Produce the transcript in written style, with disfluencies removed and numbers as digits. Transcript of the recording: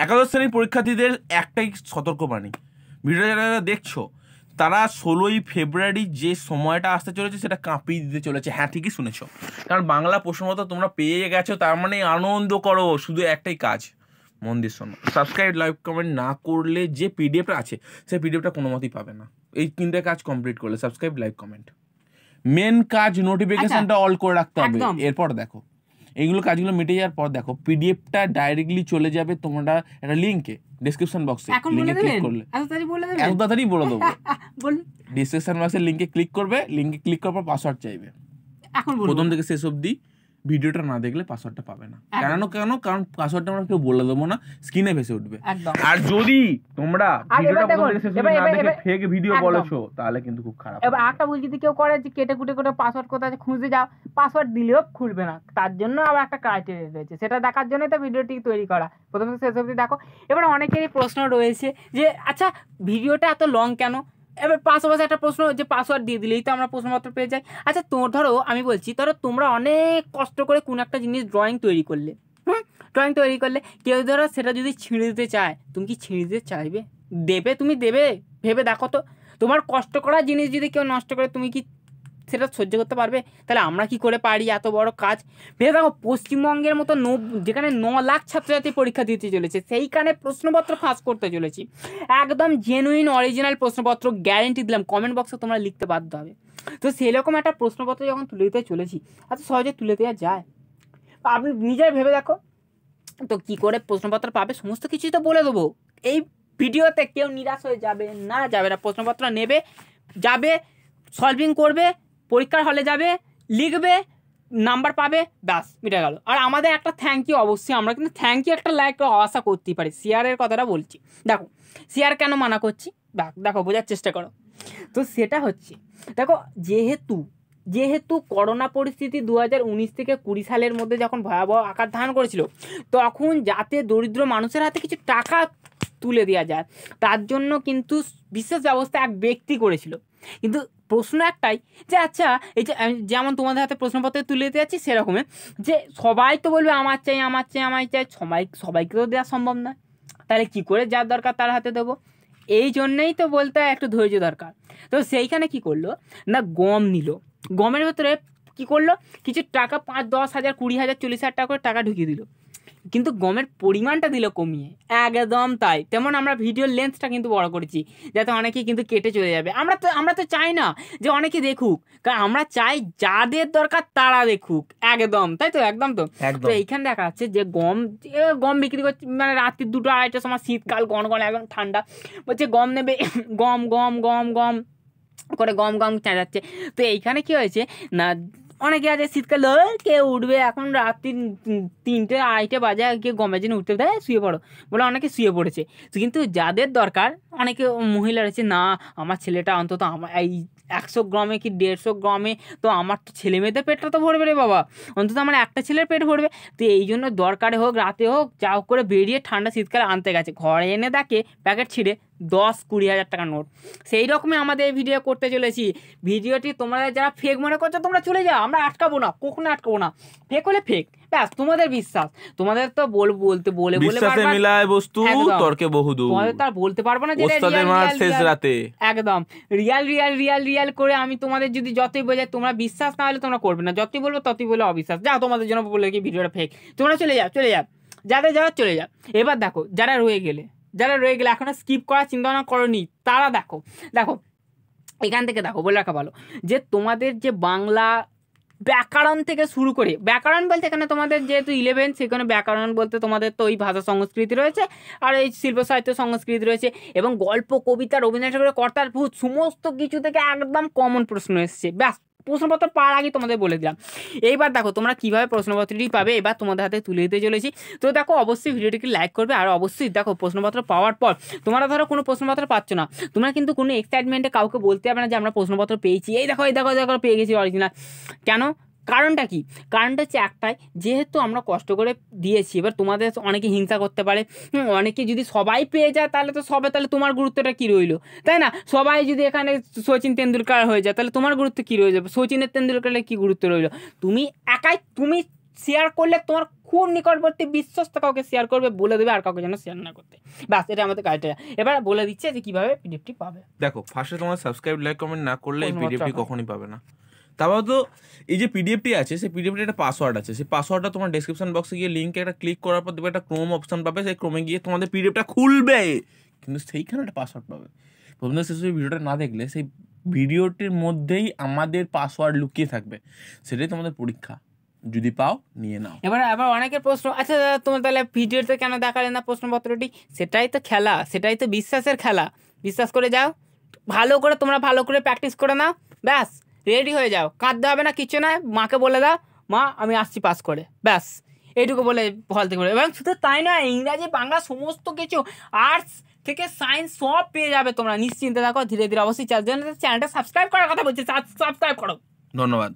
একাদশ শ্রেণীর পরীক্ষার্থীদের একটাই সতর্কবাণী, ভিডিওটা যারা দেখছো তারা 16ই ফেব্রুয়ারি যে সময়টা আসতে চলেছে সেটা কাঁপিয়ে দিতে চলেছে। হ্যাঁ, ঠিকই শুনেছো, কারণ বাংলা প্রশ্নপত্র তোমরা পেয়ে গেছো, তার মানে আনন্দ করো। শুধু একটাই কাজ, মন দিয়ে শোনো। সাবস্ক্রাইব, লাইক, কমেন্ট না করলে যে পিডিএফটা আছে সেই পিডিএফটা কোনো মতেই পাবে না। এই 3টে কাজ কমপ্লিট করলে, সাবস্ক্রাইব, লাইক, কমেন্ট, মেন কাজ নোটিফিকেশনটা অল করে রাখতে হবে। এরপর দেখো এইগুলো কাজগুলো মিটে যাওয়ার পর দেখো পিডিএফটা ডাইরেক্টলি চলে যাবে তোমরা একটা লিঙ্কে, ডেসক্রিপশন বক্সে। লিঙ্কে ক্লিক করলে এত তাড়াতাড়ি বলে দেবো। ডেসক্রিপশন বক্সের লিঙ্কে ক্লিক করবে, লিঙ্কে ক্লিক করার পর পাসওয়ার্ড চাইবে। প্রথম থেকে শেষ অবধি ভিডিওটা না দেখলে পাসওয়ার্ডটা পাবে না। কারণ পাসওয়ার্ডটা আমরা কেউ বলে দেবো না, স্ক্রিনে ভেসে উঠবে। আর যদি তোমরা ভিডিওটা প্রথম থেকে শেষ অবধি না দেখে ফেক ভিডিও বলেছো তাহলে কিন্তু খুব খারাপ। এবার একটা ভুল যদি কেউ করে যে কেটে কুটে করে পাসওয়ার্ড কোথায় খুঁজে যাও, পাসওয়ার্ড দিলেও খুলবে না। তার জন্য আবার একটা ক্রাইটেরিয়া রয়েছে, সেটা দেখার জন্যই তো ভিডিওটি তৈরি করা। প্রথম থেকে শেষ অবধি দেখো। এবার অনেকেরই প্রশ্ন রয়েছে যে আচ্ছা ভিডিওটা এত লং কেন? এবার পাশাপাশি একটা প্রশ্ন যে পাসওয়ার্ড দিয়ে দিলেই তো আমরা প্রশ্নপত্র পেয়ে যাই। আচ্ছা ধরো আমি বলছি, ধরো তোমরা অনেক কষ্ট করে কোনো একটা জিনিস ড্রয়িং তৈরি করলে, ড্রয়িং তৈরি করলে কেউ ধরো সেটা যদি ছিঁড়ে দিতে চায়, তুমি কি ছিঁড়ে দিতে চাইবে? দেবে? তুমি দেবে? ভেবে দেখো তো, তোমার কষ্ট করা জিনিস যদি কেউ নষ্ট করে তুমি কি সেটা সহ্য করতে পারবে? তাহলে আমরা কি করে পারি এত বড় কাজ? ভেবে দেখো, পশ্চিমবঙ্গের মতো যেখানে 9 লাখ ছাত্রছাত্রী পরীক্ষা দিতে চলেছে, সেইখানে প্রশ্নপত্র ফাঁস করতে চলেছি। একদম জেনুইন অরিজিনাল প্রশ্নপত্র গ্যারেন্টি দিলাম, কমেন্ট বক্সে তোমরা লিখতে বাধ্য হবে। তো সেরকম একটা প্রশ্নপত্র যখন তুলে দিতে চলেছি, এত সহজে তুলে দেওয়া যায়? আপনি নিজের ভেবে দেখো তো, কি করে প্রশ্নপত্র পাবে সমস্ত কিছুই তো বলে দেবো এই ভিডিওতে। কেউ নিরাশ হয়ে যাবে না, যাবে না। প্রশ্নপত্র নেবে, যাবে, সলভিং করবে, পরীক্ষার হলে যাবে, লিখবে, নাম্বার পাবে, ব্যাস মিটে গেল। আর আমাদের একটা থ্যাংক ইউ অবশ্যই, আমরা কিন্তু থ্যাংক ইউ একটা লাইক আশা করতেই পারি। শেয়ারের কথাটা বলছি, দেখো শেয়ার কেন মানা করছি, দেখো বোঝার চেষ্টা করো। তো সেটা হচ্ছে, দেখো যেহেতু করোনা পরিস্থিতি 2019 থেকে 20 সালের মধ্যে যখন ভয়াবহ আকার ধারণ করেছিল, তখন যাতে দরিদ্র মানুষের হাতে কিছু টাকা তুলে দেওয়া যায় তার জন্য কিন্তু বিশেষ ব্যবস্থা এক ব্যক্তি করেছিল। কিন্তু প্রশ্ন একটাই যে আচ্ছা এই যে যেমন তোমাদের হাতে প্রশ্নপত্র তুলে দিতে যাচ্ছি, সেরকমই যে সবাই তো বলবে আমার চাই আমার চাই আমার চাই, সবাইকে তো দেওয়া সম্ভব নয়। তাহলে কি করে যার দরকার তার হাতে দেবো? এই জন্যেই তো বলতে হয় একটু ধৈর্য দরকার। তো সেইখানে কি করলো না, গম নিল, গমের ভেতরে কি করলো, কিছু টাকা 5, 10 হাজার, 20 হাজার, 40 হাজার টাকা করে টাকা ঢুকিয়ে দিল, কিন্তু গমের পরিমাণটা দিল কমিয়ে। একদম তাই। তেমন আমরা ভিডিওর লেন্থটা কিন্তু বড় করেছি যাতে অনেকেই কিন্তু কেটে চলে যাবে। আমরা তো চাই না যে অনেকে দেখুক, কারণ আমরা চাই যাদের দরকার তারা দেখুক। একদম তাই তো, একদম তো। তো এইখানে দেখা যাচ্ছে যে গম বিক্রি করছে, মানে রাত্রি 2টা 2:30টার সময়, শীতকাল, গনগন একদম ঠান্ডা, বলছে গম নেবে, গম গম গম গম করে গম চেঁচাচ্ছে। তো এইখানে কি হয়েছে না, অনেকে আছে শীতকালে কেউ উঠবে, এখন রাত্রি 3টে 2:30 বাজে, কেউ গমের জন্য উঠতে দেয়, শুয়ে পড়ো বলে অনেকে শুয়ে পড়েছে। কিন্তু যাদের দরকার, অনেকে মহিলা রয়েছে, না আমার ছেলেটা অন্তত আমার এই 100 গ্রামে কি 150 গ্রামে, তো আমার তো ছেলে মেয়েদের পেটটা তো ভরবে রে বাবা, অন্তত আমার একটা ছেলের পেট ভরবে। তো এই জন্য দরকারে হোক রাতে হোক যা হোক করে বেরিয়ে ঠান্ডা শীতকালে আনতে গেছে, ঘরে এনে দেখে প্যাকেট ছিঁড়ে 10-20 হাজার টাকা নোট। সেই রকমই আমাদের ভিডিও করতে চলেছি। ভিডিওটি তোমরা যারা ফেক মনে করছো তোমরা চলে যাও, আমরা আটকাবো না, কখনো আটকাবো না। ফেক হলে ফেক, ব্যাস তোমাদের বিশ্বাস, তোমাদের তো বলতে বলে বিশ্বাসে মিলায় বস্তু তর্কে বহুদূর, তোমাদের তার বলতে পারবো না যে শেষ রাতে একদম রিয়াল করে আমি তোমাদের যদি যতই বোঝাই তোমরা বিশ্বাস না হলে তোমরা করবে না, যতই বলবো ততই বলে অবিশ্বাস। যাও, তোমাদের জন্য বলে কি ভিডিওটা ফেক, তোমরা চলে যাও যাদের যারা চলে যাও। এবার দেখো যারা রয়ে গেলে এখনো স্কিপ করার চিন্তা ভাবনা করোনি, তারা দেখো এখান থেকে দেখো, বলে রাখা ভালো যে তোমাদের যে বাংলা ব্যাকরণ থেকে শুরু করে, ব্যাকরণ বলতে এখানে তোমাদের যেহেতু 11 সেখানে ব্যাকরণ বলতে তোমাদের তো ওই ভাষা সংস্কৃতি রয়েছে, আর এই শিল্প সাহিত্য সংস্কৃতি রয়েছে, এবং গল্প, কবিতা, রবীন্দ্রনাথ ঠাকুরের কর্তার ভূত সমস্ত কিছু থেকে একদম কমন প্রশ্ন এসছে। ব্যাস প্রশ্নপত্র পাওয়ার আগে তোমাদের বলে দিলাম। এইবার দেখো তোমরা কিভাবে প্রশ্নপত্রটি পাবে, এবার তোমাদের হাতে তুলে দিতে চলেছি। তো দেখো অবশ্যই ভিডিওটিকে লাইক করবে, আর অবশ্যই দেখো প্রশ্নপত্র পাওয়ার পর তোমরা ধরো কোনো প্রশ্নপত্র পাচ্ছ না, তোমরা কিন্তু কোনো এক্সাইটমেন্টে কাউকে বলতে হবে না যে আমরা প্রশ্নপত্র পেয়েছি, এই দেখো পেয়ে গেছি অরিজিনাল। কেন? কারণটা কি? কারণটা হচ্ছে একটাই, যেহেতু আমরা কষ্ট করে দিয়েছি। এবার তোমাদের অনেকে হিংসা করতে পারে, অনেকে যদি সবাই পেয়ে যায় তাহলে তোমার গুরুত্বটা কী রইলো, তাই না? সবাই যদি এখানে সচিন তেন্ডুলকার হয়ে যায় তাহলে তোমার গুরুত্ব কী রয়ে যাবে? সচিনের তেন্ডুলকারের কী গুরুত্ব রইলো? তুমি শেয়ার করলে তোমার খুব নিকটবর্তী বিশ্বস্ত কাউকে শেয়ার করবে, বলে দেবে আর কাউকে যেন শেয়ার না করতে। ব্যাস, এটা আমাদের ক্রাইটেরিয়া। এবার বলে দিচ্ছে যে কিভাবে পিডিএফটি পাবে। দেখো, ফার্স্টে তোমার সাবস্ক্রাইব, লাইক, কমেন্ট না করলে এই প্রশ্নপত্র পিডিএফটি আকারে। কখনই পাবে না। তারপর তো এই যে পিডিএফটি আছে, সেই পিডিএফটি একটা পাসওয়ার্ড আছে, সেই পাসওয়ার্ডটা তোমার ডেসক্রিপশন বক্সে গিয়ে লিঙ্কে একটা ক্লিক করার পর দেখবে একটা ক্রোম অপশন পাবে, সেই ক্রোমে গিয়ে তোমাদের পিডিএফটা খুলবে, কিন্তু সেইখানে একটা পাসওয়ার্ড পাবে। প্রথম শেষ ভিডিওটা না দেখলে সেই ভিডিওটির মধ্যেই আমাদের পাসওয়ার্ড লুকিয়ে থাকবে, সেটাই তোমাদের পরীক্ষা। যদি পাও নিয়ে নাও। এবার আবার অনেকের প্রশ্ন, আচ্ছা দাদা তোমার তাহলে ভিডিওতে কেন দেখালে না প্রশ্নপত্রটি? সেটাই তো খেলা, সেটাই তো বিশ্বাসের খেলা। বিশ্বাস করে যাও, তোমরা ভালো করে প্র্যাকটিস করে নাও, ব্যাস রেডি হয়ে যাও, কাঁদতে হবে না, কিছু নয়। মাকে বলে দাও, মা আমি আসছি পাস করে, ব্যাস এইটুকু বলে হল থেকে বলে। এবং শুধু তাই নয়, ইংরাজি বাংলা সমস্ত কিছু, আর্টস থেকে সায়েন্স সব পেয়ে যাবে তোমরা, নিশ্চিন্তে থাকো। ধীরে ধীরে অবশ্যই চ্যানেলটা সাবস্ক্রাইব করার কথা বলছি, সাবস্ক্রাইব করো। ধন্যবাদ।